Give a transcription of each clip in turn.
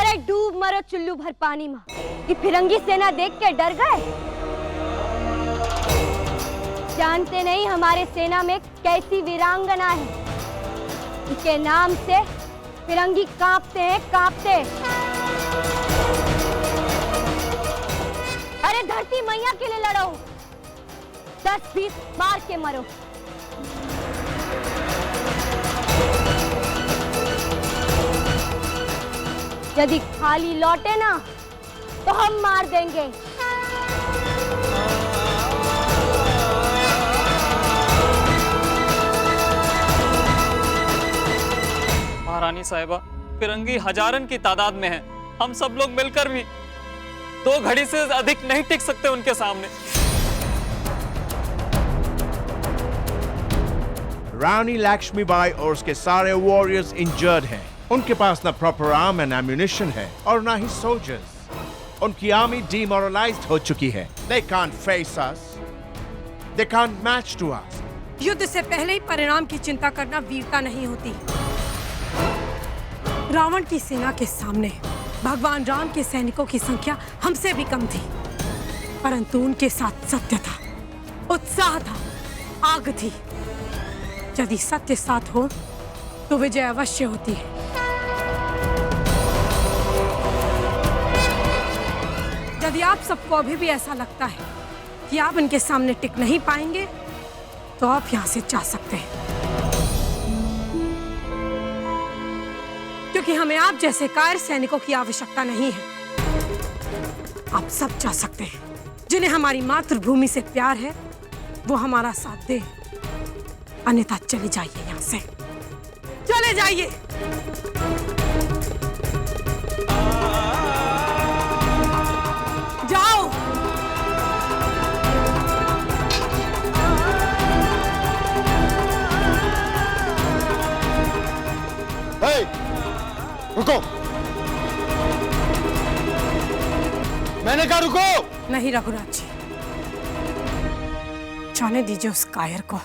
अरे डूब मरो चुल्लू भर पानी में। कि फिरंगी सेना देख के डर गए? जानते नहीं हमारे सेना में कैसी वीरांगना है। इसके नाम से फिरंगी कांपते हैं, कांपते। अरे धरती मैया के लिए लड़ो, 10-20 मार के मरो। यदि खाली लौटे ना तो हम मार देंगे। महारानी साहिबा, फिरंगी हजारन की तादाद में है। हम सब लोग मिलकर भी 2 घड़ी से अधिक नहीं टिक सकते उनके सामने। रानी लक्ष्मीबाई और उसके सारे वॉरियर्स इंजर्ड हैं। उनके पास ना प्रॉपर आर्म एंड एम्यूनिशन है और ना ही सोल्जर्स। उनकी आर्मी डिमोरलाइज्ड हो चुकी है। They can't face us. They can't match to us. युद्ध से पहले ही परिणाम की चिंता करना वीरता नहीं होती। रावण की सेना के सामने भगवान राम के सैनिकों की संख्या हमसे भी कम थी, परंतु उनके साथ सत्य था, उत्साह था, आग थी। यदि सत्य साथ हो तो विजय अवश्य होती है। यदि आप सबको अभी भी ऐसा लगता है कि आप इनके सामने टिक नहीं पाएंगे तो आप यहाँ से जा सकते हैं, क्योंकि हमें आप जैसे कायर सैनिकों की आवश्यकता नहीं है। आप सब जा सकते हैं। जिन्हें हमारी मातृभूमि से प्यार है वो हमारा साथ दे, अन्यथा चले जाइए यहाँ से, चले जाइए। जाओ। रुको, मैंने कहा रुको। नहीं रघुराज जी, जाने दीजिए उस कायर को।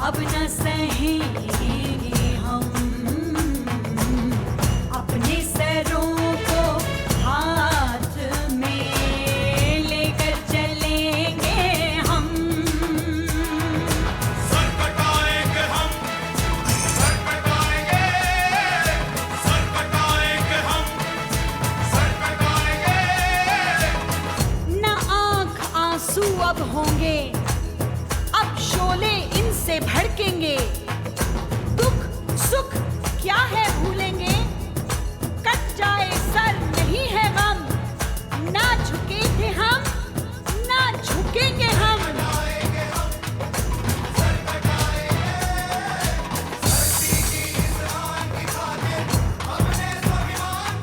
अब न सहेंगे हम, अपने सरों को हाथ में लेकर चलेंगे हम। सर कटाएंगे हम, सर कटाएंगे, सर कटाएंगे हम, सर कटाएंगे। न आंख आंसू अब होंगे, अब शोले इनसे भड़केंगे। दुख सुख क्या है भूलेंगे, कट जाए सर नहीं है गम। ना झुके थे हम, ना झुकेंगे हम। धरती की इस आन की खातिर, अपने स्वाभिमान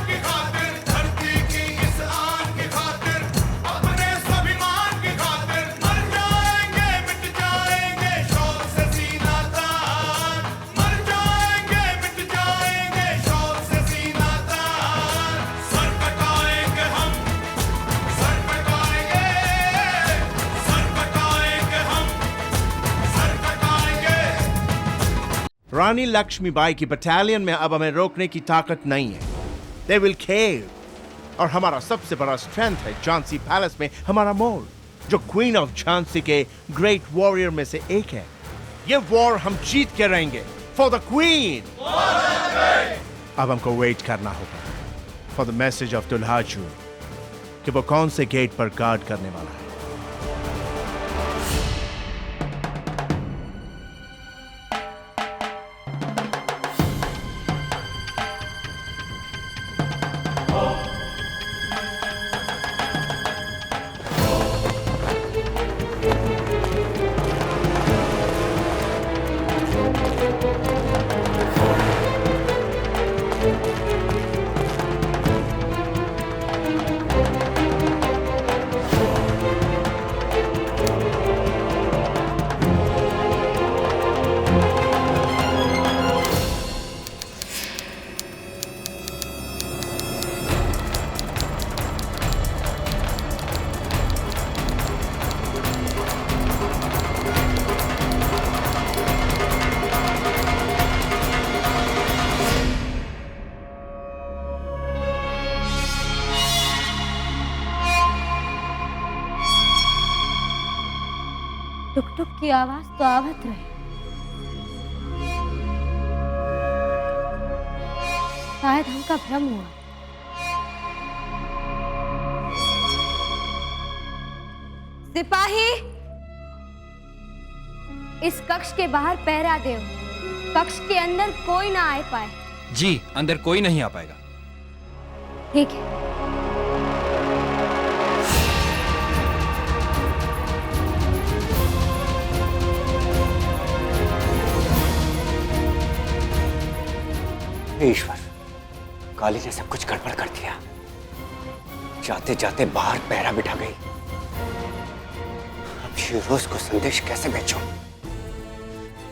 की खातिर, धरती की इस आन की खातिर, अपने स्वाभिमान की खातिर, मर जाएंगे मिट जाएंगे शौक से सीना तान, मर जाएंगे मिट जाएंगे शौक से सीना तान। सर कटाएंगे हम, सर कटाएंगे, सर कटाएंगे हम, सर कटाएंगे। रानी लक्ष्मीबाई की बटालियन में अब हमें रोकने की ताकत नहीं है। They will cave. और हमारा सबसे बड़ा स्ट्रेंथ है झांसी पैलेस में हमारा मोर, जो क्वीन ऑफ झांसी के ग्रेट वॉरियर में से एक है। ये वॉर हम जीत के रहेंगे फॉर द क्वीन। अब हमको वेट करना होगा फॉर द मैसेज ऑफ दुल्हाजू कि वो कौन से गेट पर गार्ड करने वाला है। की आवाज तो आवत रही। शायद हमका भ्रम हुआ। सिपाही, इस कक्ष के बाहर पहरा देओ। कक्ष के अंदर कोई ना आ पाए। जी, अंदर कोई नहीं आ पाएगा। ठीक है। ईश्वर, काली ने सब कुछ गड़बड़ कर दिया। जाते जाते बाहर पहरा बिठा गई। अब शिरोज को संदेश कैसे भेजूं?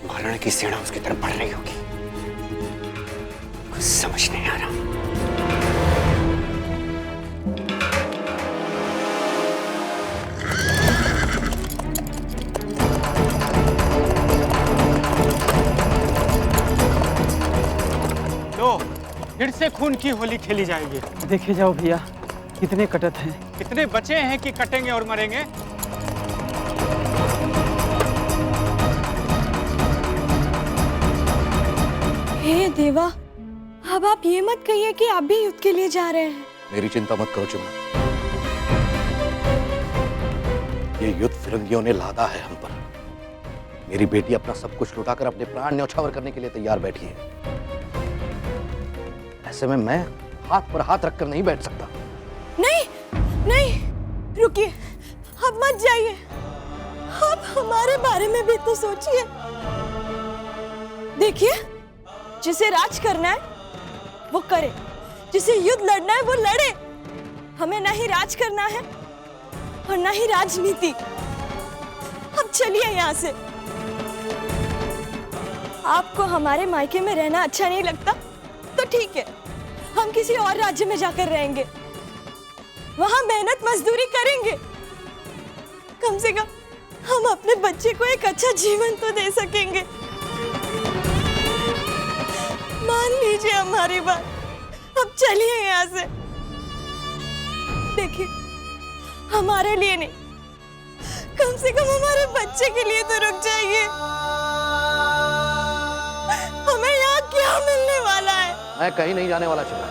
महाराणा की सेना उसकी तरफ बढ़ रही होगी। कुछ समझ नहीं आ रहा। लो, फिर से खून की होली खेली जाएगी। देखे जाओ भैया, कितने कटत हैं। कितने बचे हैं कि कटेंगे और मरेंगे? हे देवा, अब आप ये मत कहिए कि आप भी युद्ध के लिए जा रहे हैं। मेरी चिंता मत करो चिमना। ये युद्ध फिरंगियों ने लादा है हम पर। मेरी बेटी अपना सब कुछ लुटाकर अपने प्राण न्यौछावर करने के लिए तैयार बैठी है। ऐसे में मैं हाथ पर हाथ रखकर नहीं बैठ सकता। नहीं, नहीं, रुकिए, अब मत जाइए। आप हमारे बारे में भी तो सोचिए। देखिए, जिसे राज करना है वो करे, जिसे युद्ध लड़ना है वो लड़े। हमें ना ही राज करना है और ना ही राजनीति। अब चलिए यहाँ से। आपको हमारे मायके में रहना अच्छा नहीं लगता तो ठीक है, हम किसी और राज्य में जाकर रहेंगे। वहां मेहनत मजदूरी करेंगे। कम से कम हम अपने बच्चे को एक अच्छा जीवन तो दे सकेंगे। मान लीजिए हमारी बात, अब चलिए यहाँ से। देखिए, हमारे लिए नहीं, कम से कम हमारे बच्चे के लिए तो रुक जाइए। हमें यहाँ क्या मिलने वाला है? मैं कहीं नहीं जाने वाला चिमना।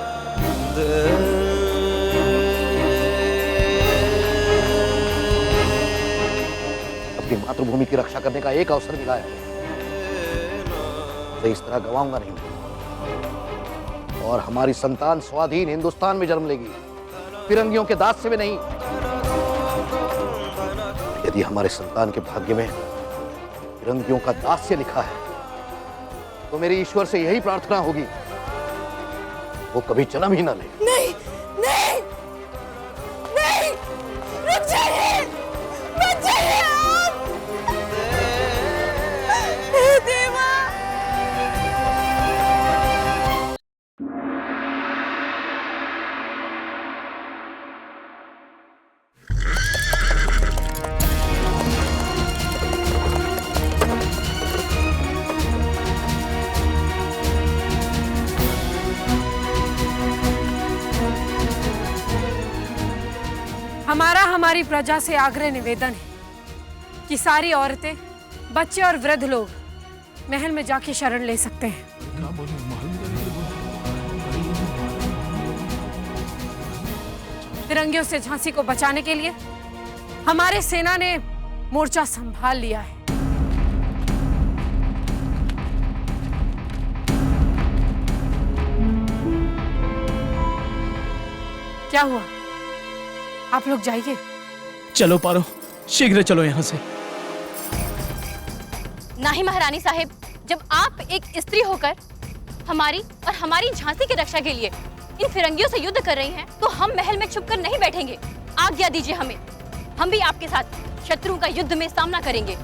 अपनी मातृभूमि की रक्षा करने का एक अवसर मिला है, तो इस तरह गवाऊंगा नहीं। और हमारी संतान स्वाधीन हिंदुस्तान में जन्म लेगी, फिरंगियों के दास से भी नहीं। यदि हमारे संतान के भाग्य में फिरंगियों का दास्य लिखा है तो मेरी ईश्वर से यही प्रार्थना होगी, वो कभी जन्म ही ना ले। नहीं, नहीं, नहीं, रुक जाइए, रुक जाइए आप। हे देवा। हमारा हमारी प्रजा से आग्रह निवेदन है कि सारी औरतें, बच्चे और वृद्ध लोग महल में जाके शरण ले सकते हैं। फिरंगियों से झांसी को बचाने के लिए हमारे सेना ने मोर्चा संभाल लिया है। क्या हुआ? आप लोग जाइए। चलो पारो, शीघ्र चलो यहाँ से। नहीं महारानी साहिब, जब आप एक स्त्री होकर हमारी और हमारी झांसी की रक्षा के लिए इन फिरंगियों से युद्ध कर रही हैं, तो हम महल में छुपकर नहीं बैठेंगे। आज्ञा दीजिए हमें, हम भी आपके साथ शत्रुओं का युद्ध में सामना करेंगे।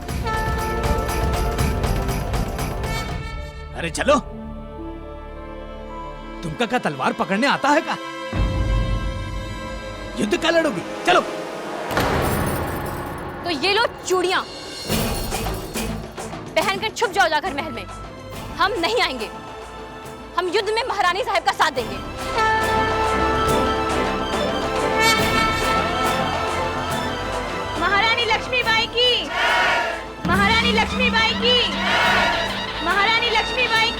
अरे चलो, तुमका क्या तलवार पकड़ने आता है का? युद्ध का लड़ोगी? चलो। तो ये लो चूड़ियां, पहनकर छुप जाओ जाकर महल में। हम नहीं आएंगे, हम युद्ध में महारानी साहब का साथ देंगे। महारानी लक्ष्मीबाई की, महारानी महारानी लक्ष्मीबाई की, महारानी लक्ष्मीबाई